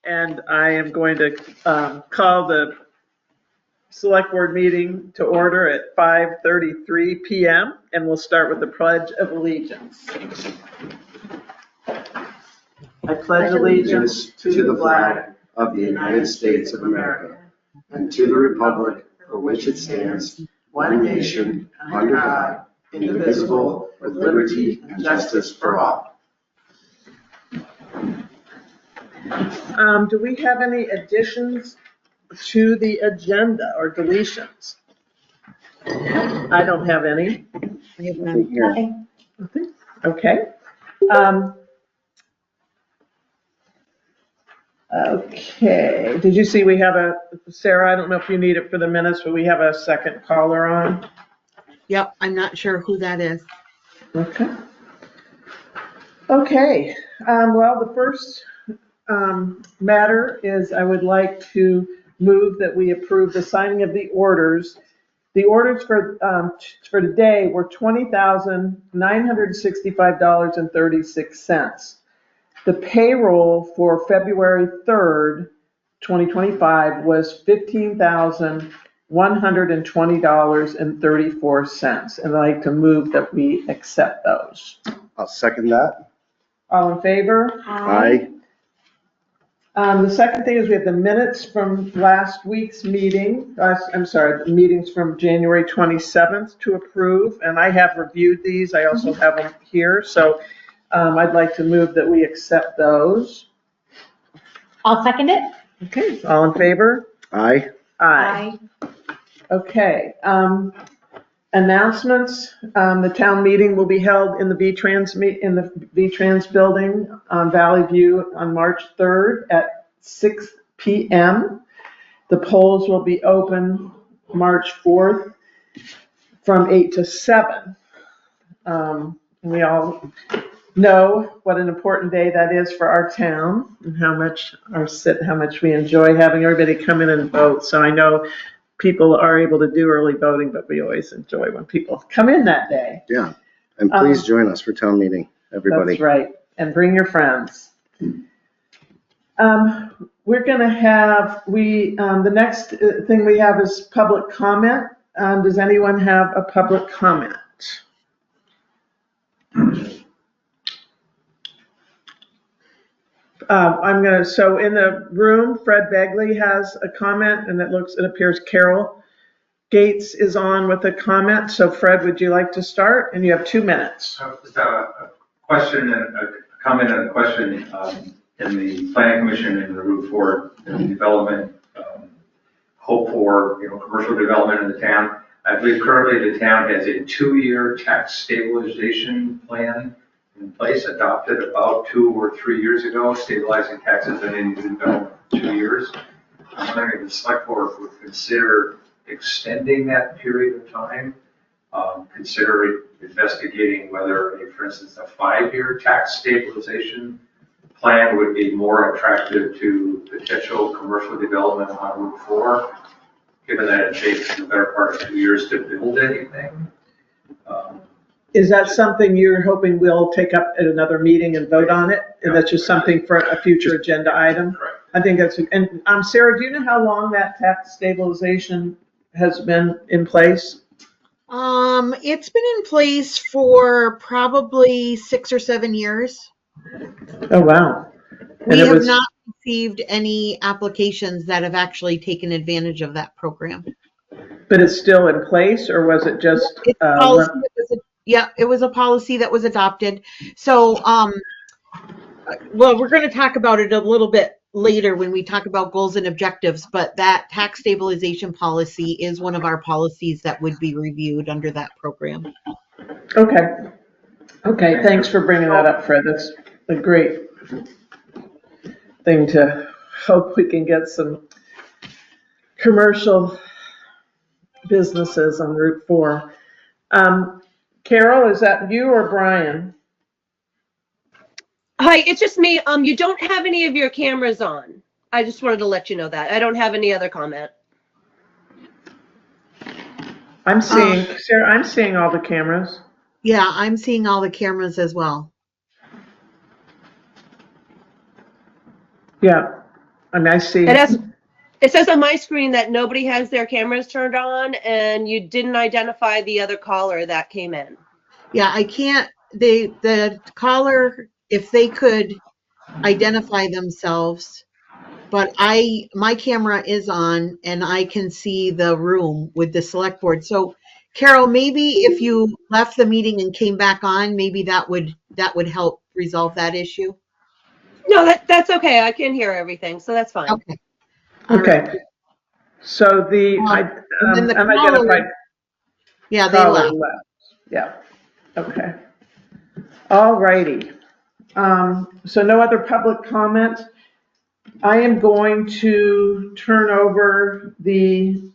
And I am going to call the select board meeting to order at 5:33 p.m. and we'll start with the Pledge of Allegiance. I pledge allegiance to the flag of the United States of America and to the republic for which it stands, one nation, under God, indivisible, with liberty and justice for all. Do we have any additions to the agenda or deletions? I don't have any. I have none. Nothing. Okay. Okay. Did you see we have Sarah, I don't know if you need it for the minutes, but we have a second caller on. Yep, I'm not sure who that is. Okay. Okay. Well, the first matter is I would like to move that we approve the signing of the orders. The orders for today were $20,965.36. The payroll for February 3rd, 2025 was $15,120.34. And I'd like to move that we accept those. I'll second that. All in favor? Aye. The second thing is we have the minutes from last week's meeting. The meetings from January 27th to approve, and I have reviewed these. I also have them here, so I'd like to move that we accept those. I'll second it. Okay, all in favor? Aye. Aye. Okay. Announcements. The town meeting will be held in the VTRANS Building on Valley View on March 3rd at 6 p.m. The polls will be open March 4th from 8 to 7. We all know what an important day that is for our town and how much we enjoy having everybody come in and vote. So I know people are able to do early voting, but we always enjoy when people come in that day. Yeah, and please join us for town meeting, everybody. That's right, and bring your friends. We're going to have, the next thing we have is public comment. Does anyone have a public comment? So in the room, Fred Begley has a comment, and it appears Carol Gates is on with a comment. So Fred, would you like to start? And you have 2 minutes. Just a question and a comment and a question in the Planning Commission and the Route 4 development, hope for commercial development in the town. I believe currently the town has a 2-year tax stabilization plan in place, adopted about 2 or 3 years ago, stabilizing taxes in any development for 2 years. I'm wondering if the select board would consider extending that period of time, consider investigating whether, for instance, a 5-year tax stabilization plan would be more attractive to potential commercial development on Route 4, given that it takes the better part of 2 years to build anything. Is that something you're hoping we'll take up at another meeting and vote on it? And that's just something for a future agenda item? Correct. I think that's, and Sarah, do you know how long that tax stabilization has been in place? It's been in place for probably 6 or 7 years. Oh, wow. We have not received any applications that have actually taken advantage of that program. But it's still in place, or was it just? It was a policy that was adopted. So, well, we're going to talk about it a little bit later when we talk about goals and objectives, but that tax stabilization policy is one of our policies that would be reviewed under that program. Okay. Okay, thanks for bringing that up, Fred. That's a great thing to hope we can get some commercial businesses on Route 4. Carol, is that you or Brian? Hi, it's just me. You don't have any of your cameras on. I just wanted to let you know that. I don't have any other comment. I'm seeing, Sarah, I'm seeing all the cameras. Yeah, I'm seeing all the cameras as well. Yeah. I mean, I see. It says on my screen that nobody has their cameras turned on, and you didn't identify the other caller that came in. Yeah, I can't, the caller, if they could identify themselves, but my camera is on and I can see the room with the select board. So Carol, maybe if you left the meeting and came back on, maybe that would help resolve that issue. No, that's okay. I can hear everything, so that's fine. Okay. All right. Okay. So the, And then the unidentified caller, yeah, they caller left. left. Yeah, okay. All righty. So no other public comment. I am going to turn over the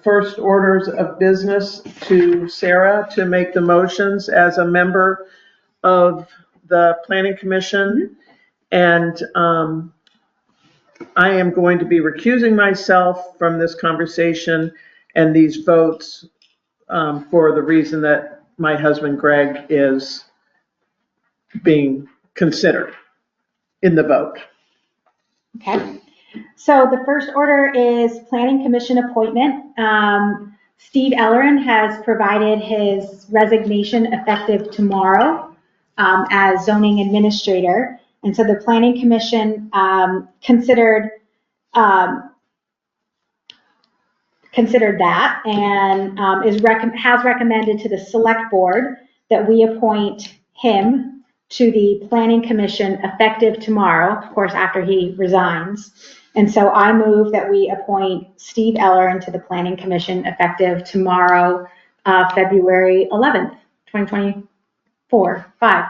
first orders of business to Sarah to make the motions as a member of the Planning Commission. And I am going to be recusing myself from this conversation and these votes for the reason that my husband Greg is being considered in the vote. Okay. So the first order is Planning Commission appointment. Steve Ellerin has provided his resignation effective tomorrow as zoning administrator. And so the Planning Commission considered that and has recommended to the Select Board that we appoint him to the Planning Commission effective tomorrow, of course, after he resigns. And so I move that we appoint Steve Ellerin to the Planning Commission effective tomorrow, February 11th, 2025.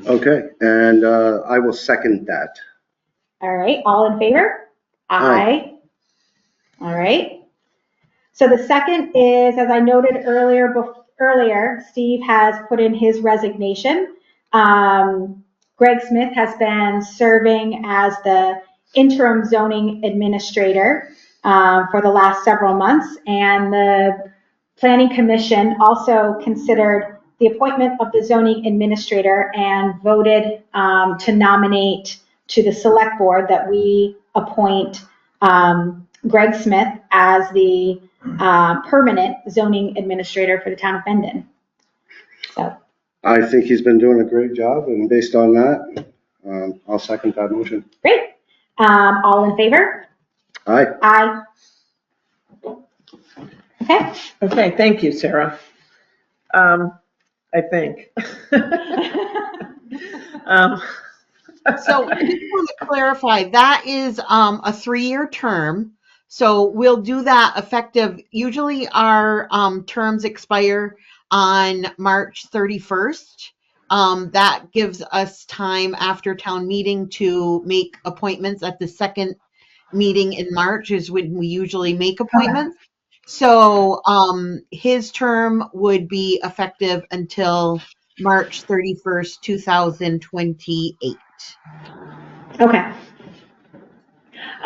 Okay, and I will second that. All right, all in favor? Aye. All right. So the second is, as I noted earlier, Steve has put in his resignation. Greg Smith has been serving as the interim zoning administrator for the last several months, and the Planning Commission also considered the appointment of the zoning administrator and voted to nominate to the Select Board that we appoint Greg Smith as the permanent zoning administrator for the town of Mendon. So I think he's been doing a great job, and based on that, I'll second that motion. great. All in favor? Aye. Aye. Okay. Okay, thank you, Sarah. I think. So I just want to clarify, that is a 3-year term. So we'll do that effective. Usually our terms expire on March 31st. That gives us time after town meeting to make appointments at the second meeting in March is when we usually make appointments. So his term would be effective until March 31st, 2028. Okay.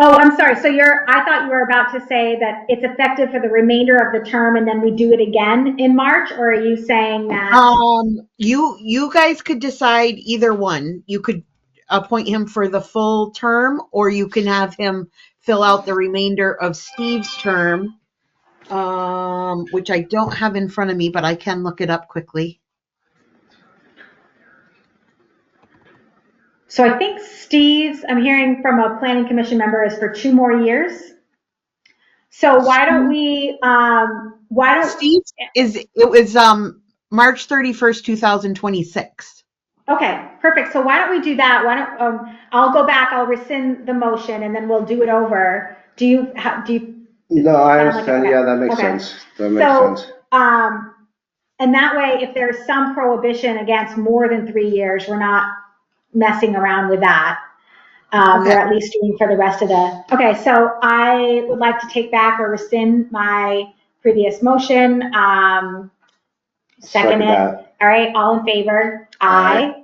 Oh, I'm sorry. So I thought you were about to say that it's effective for the remainder of the term and then we do it again in March, or are you saying that? You guys could decide either one. You could appoint him for the full term, or you can have him fill out the remainder of Steve's term, which I don't have in front of me, but I can look it up quickly. So I think Steve's, I'm hearing from a Planning Commission member, is for 2 more years. So why don't we, Steve it was March 31st, 2026. Okay, perfect. So why don't we do that? Why don't, I'll go back, I'll rescind the motion and then we'll do it over. Do you? No, I understand. Sound like Yeah, that makes okay. sense. That makes sense. And that way, if there's some prohibition against more than 3 years, we're not messing around with that. Okay. We're at least doing for the rest of the, okay, so I would like to take back or rescind my previous motion. Second it. that. All right, all in favor? Aye.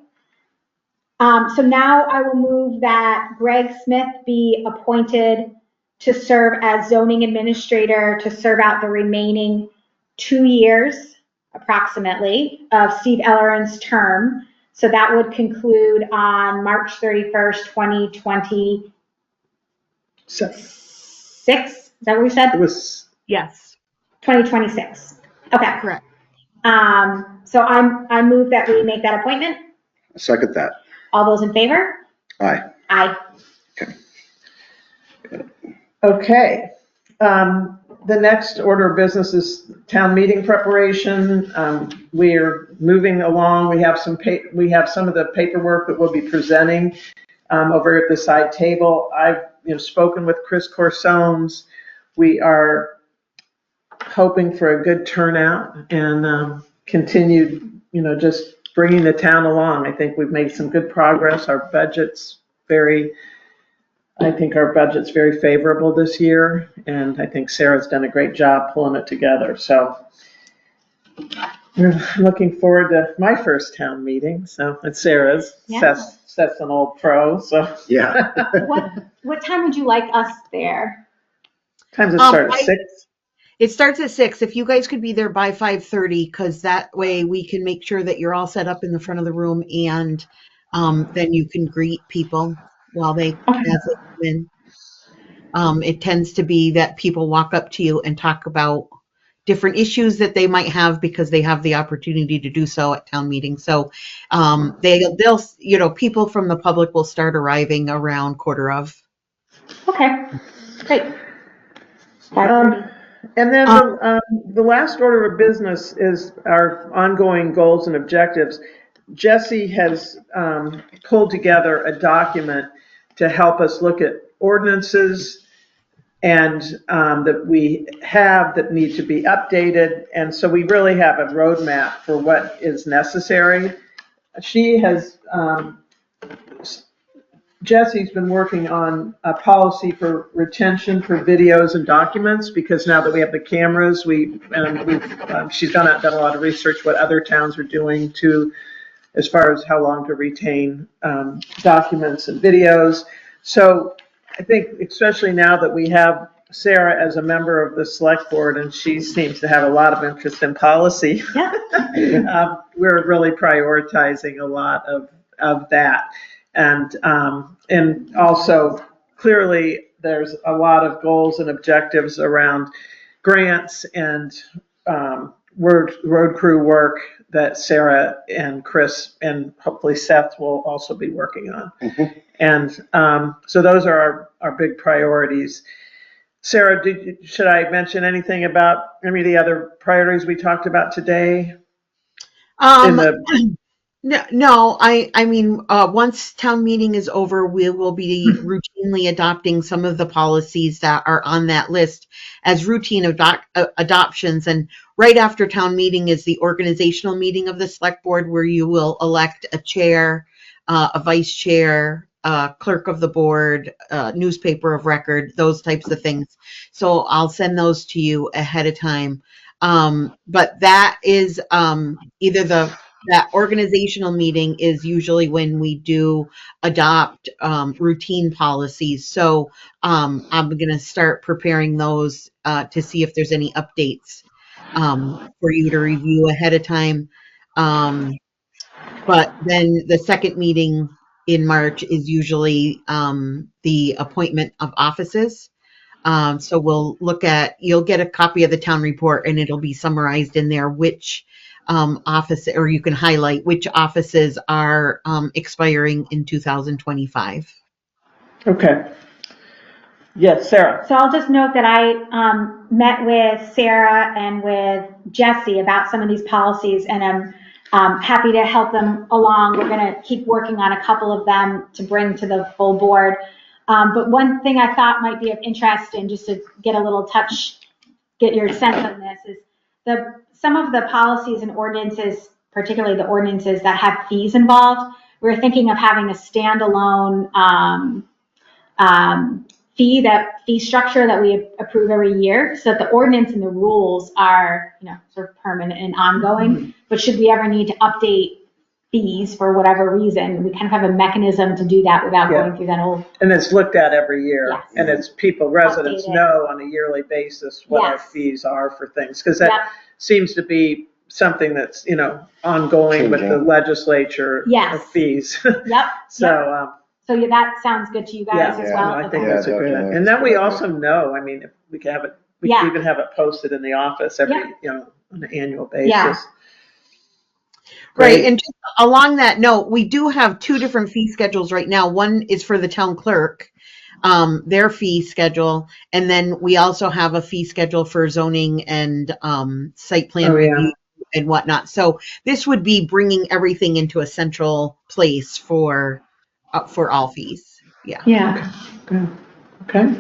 So now I will move that Greg Smith be appointed to serve as zoning administrator to serve out the remaining 2 years, approximately, of Steve Ellerin's term. So that would conclude on March 31st, 2026. Is that what we said? It was, Yes, 2026. Okay. correct. So I move that we make that appointment. Second that. All those in favor? Aye. Aye. okay. The next order of business is town meeting preparation. We're moving along. We have some of the paperwork that we'll be presenting over at the side table. I've spoken with Chris Corsones. We are hoping for a good turnout and continued, just bringing the town along. I think we've made some good progress. Our budget's very favorable this year, and I think Sarah's done a great job pulling it together. So we're looking forward to my first town meeting. So it's Sarah's. Yeah. Seth's an old pro, so. Yeah. What time would you like us there? Times it start at 6? It starts at 6. If you guys could be there by 5:30, because that way we can make sure that you're all set up in the front of the room, and then you can greet people while as they come in. It tends to be that people walk up to you and talk about different issues that they might have because they have the opportunity to do so at town meeting. So they'll people from the public will start arriving around 15:45. Okay, great. And then the last order of business is our ongoing goals and objectives. Jesse has pulled together a document to help us look at ordinances and that we have that need to be updated. And so we really have a roadmap for what is necessary. Jesse's been working on a policy for retention for videos and documents, because now that we have the cameras, she's done a lot of research what other towns are doing as far as how long to retain documents and videos. So I think especially now that we have Sarah as a member of the select board, and she seems to have a lot of interest in policy. Yeah. We're really prioritizing a lot of that. And also clearly there's a lot of goals and objectives around grants and road crew work that Sarah and Chris and hopefully Seth will also be working on. Mm-hmm. And so those are our big priorities. Sarah, should I mention anything about any of the other priorities we talked about today? No, I mean, once town meeting is over, we will be routinely adopting some of the policies that are on that list as routine adoptions. And right after town meeting is the organizational meeting of the select board, where you will elect a chair, a vice chair, clerk of the board, newspaper of record, those types of things. So I'll send those to you ahead of time. But that is that organizational meeting is usually when we do adopt routine policies. So I'm going to start preparing those to see if there's any updates for you to review ahead of time. But then the second meeting in March is usually the appointment of offices. So you'll get a copy of the town report, and it'll be summarized in there which office, or you can highlight which offices are expiring in 2025. Okay. Yes, Sarah. So I'll just note that I met with Sarah and with Jesse about some of these policies, and I'm happy to help them along. We're going to keep working on a couple of them to bring to the full board. But one thing I thought might be of interest, and just to get a little get your sense on this, is some of the policies and ordinances, particularly the ordinances that have fees involved. We're thinking of having a standalone fee structure that we approve every year, so that the ordinance and the rules are, sort of permanent and ongoing. But should we ever need to update fees for whatever reason, we kind of have a mechanism to do that without going through that whole. And it's looked at every year. Yes. And it's residents Updated. know on a yearly basis what our Yes. fees are for things, because that seems to be something that's, ongoing with the Changing. legislature Yes. of fees. Yep. So, So yeah, that sounds good to you guys yeah, as yeah, well? I think Okay. that's a good, definitely. and then we Good idea. also know, I mean, if we can have it, we Yeah. can even have it posted in the office every, Yeah. on an annual Yeah. basis. Right, Great. and just along that note, we do have two different fee schedules right now. One is for the town clerk, their fee schedule, and then we also have a fee schedule for zoning and site plan Oh, yeah. review and whatnot. So this would be bringing everything into a central place for all fees. Yeah. Yeah. Good. Okay.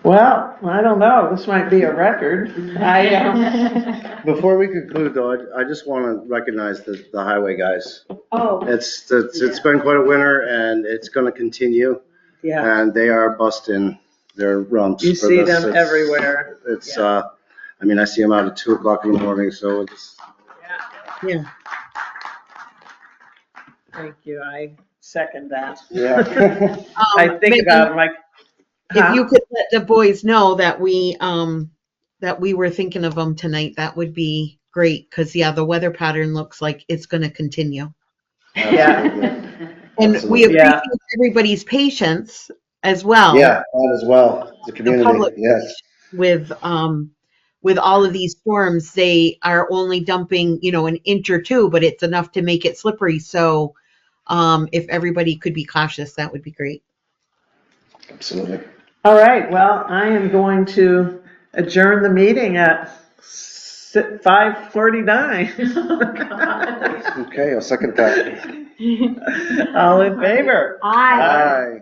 Well, I don't know, this might be a record. Before we conclude though, I just want to recognize the highway guys. Oh, It's been quite a winter and it's going to continue. Yeah, And they are busting their rumps. you for see this. them It's- everywhere. It's, I mean, I see them out at 2:00 in the morning, so it's, Yeah. Thank you, I second that. yeah. I think Megan, about it like, if you could let the boys know that we were thinking of them tonight, that would be great. Because the weather pattern looks like it's going to continue. Absolutely. And we Absolutely. appreciate Yeah. everybody's patience as well. Yeah, that as well, the community, public. yes. With all of these storms, they are only dumping, an inch or two, but it's enough to make it slippery. So if everybody could be cautious, that would be great. Absolutely. all right, well, I am going to adjourn the meeting at 5:49. Okay, I'll second that. All in favor? aye. Aye.